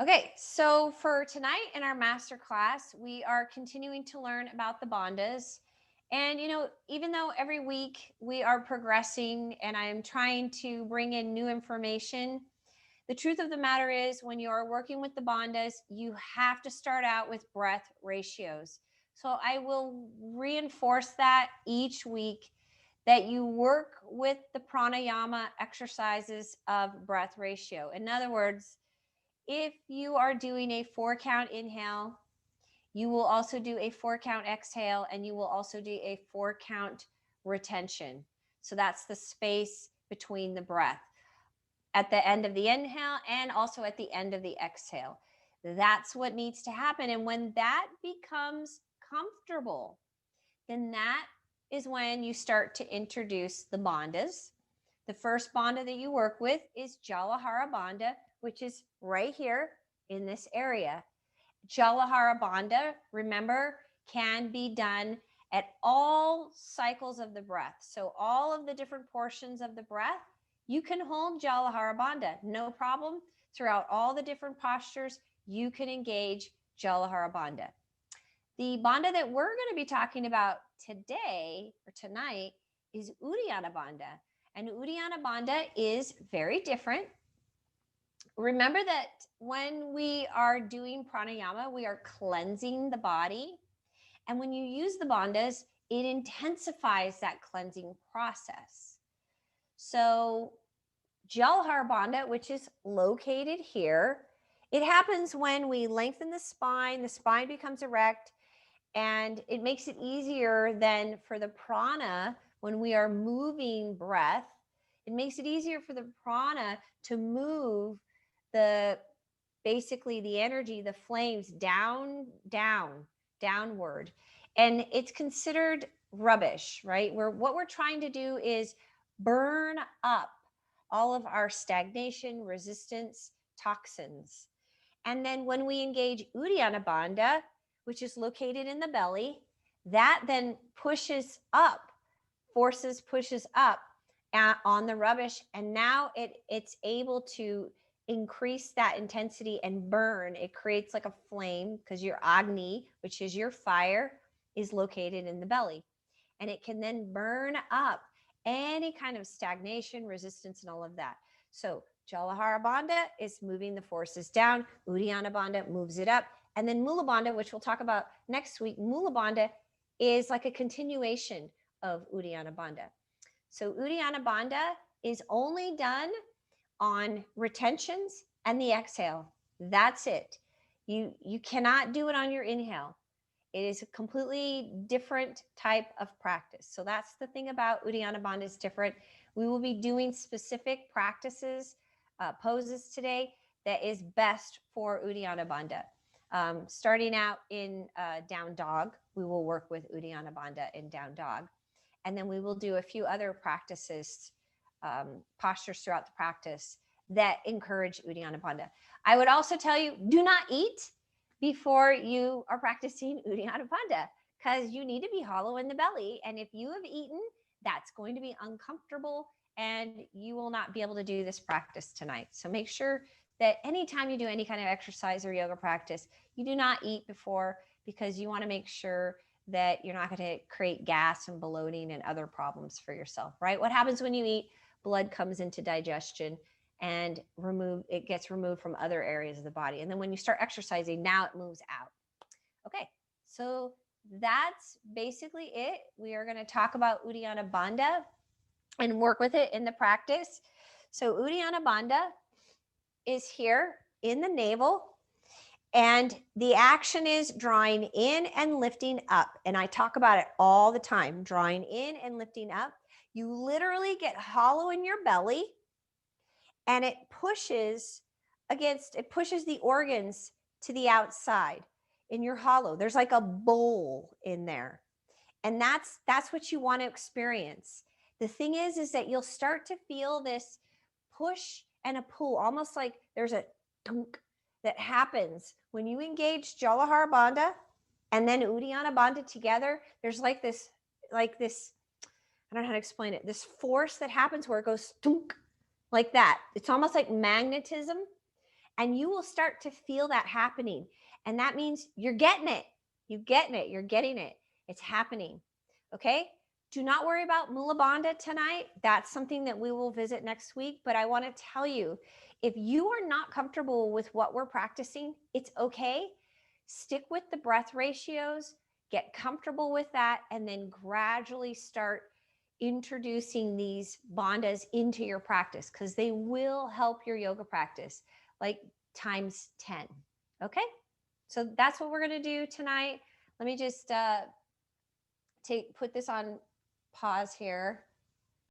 Okay, so for tonight in our master class, we are continuing to learn about the bandhas. And, even though every week we are progressing and I am trying to bring in new information, the truth of the matter is when you are working with the bandhas, you have to start out with breath ratios. So I will reinforce that each week that you work with the pranayama exercises of breath ratio. In other words, if you are doing a 4 count inhale, you will also do a 4 count exhale, and you will also do a 4 count retention. So that's the space between the breath at the end of the inhale and also at the end of the exhale. That's what needs to happen. And when that becomes comfortable, then that is when you start to introduce the bandhas. The first bandha that you work with is Jalahara Bandha, which is right here in this area. Jalahara Bandha, remember, can be done at all cycles of the breath. So all of the different portions of the breath, you can hold Jalahara Bandha, no problem. Throughout all the different postures, you can engage Jalahara Bandha. The bandha that we're going to be talking about today or tonight is Uddiyana Bandha. And Uddiyana Bandha is very different. Remember that when we are doing pranayama, we are cleansing the body. And when you use the bandhas, it intensifies that cleansing process. So Jalahara Bandha, which is located here, it happens when we lengthen the spine becomes erect, and it makes it easier then for the prana when we are moving breath. It makes it easier for the prana to move the basically the energy, the flames downward. And it's considered rubbish, right? What we're trying to do is burn up all of our stagnation, resistance, toxins. And then when we engage Uddiyana Bandha, which is located in the belly, that then pushes up, pushes up on the rubbish. And now it's able to increase that intensity and burn. It creates like a flame because your Agni, which is your fire, is located in the belly. And it can then burn up any kind of stagnation, resistance, and all of that. So Jalahara Bandha is moving the forces down. Uddiyana Bandha moves it up. And then Mula Bandha, which we'll talk about next week, Mula Bandha is like a continuation of Uddiyana Bandha. So Uddiyana Bandha is only done on retentions and the exhale. That's it. You cannot do it on your inhale. It is a completely different type of practice. So that's the thing about Uddiyana Bandha is different. We will be doing specific practices, poses today that is best for Uddiyana Bandha. Starting out in down dog, we will work with Uddiyana Bandha in down dog. And then we will do a few other practices, postures throughout the practice that encourage Uddiyana Bandha. I would also tell you, do not eat before you are practicing Uddiyana Bandha because you need to be hollow in the belly. And if you have eaten, that's going to be uncomfortable and you will not be able to do this practice tonight. So make sure that anytime you do any kind of exercise or yoga practice, you do not eat before because you want to make sure that you're not going to create gas and bloating and other problems for yourself, right? What happens when you eat? Blood comes into digestion and it gets removed from other areas of the body. And then when you start exercising, now it moves out. Okay, so that's basically it. We are going to talk about Uddiyana Bandha and work with it in the practice. So Uddiyana Bandha is here in the navel. And the action is drawing in and lifting up. And I talk about it all the time, drawing in and lifting up. You literally get hollow in your belly and it pushes the organs to the outside in your hollow. There's like a bowl in there. And that's what you want to experience. The thing is that you'll start to feel this push and a pull, almost like there's a dunk that happens when you engage Jalahara Bandha and then Uddiyana Bandha together. There's like this, I don't know how to explain it, this force that happens where it goes dunk like that. It's almost like magnetism. And you will start to feel that happening. And that means you're getting it. You're getting it. You're getting it. It's happening. Okay. Do not worry about Mula Bandha tonight. That's something that we will visit next week. But I want to tell you, if you are not comfortable with what we're practicing, it's okay. Stick with the breath ratios, get comfortable with that, and then gradually start introducing these bandhas into your practice, because they will help your yoga practice like times 10. Okay. So that's what we're going to do tonight. Let me just put this on pause here.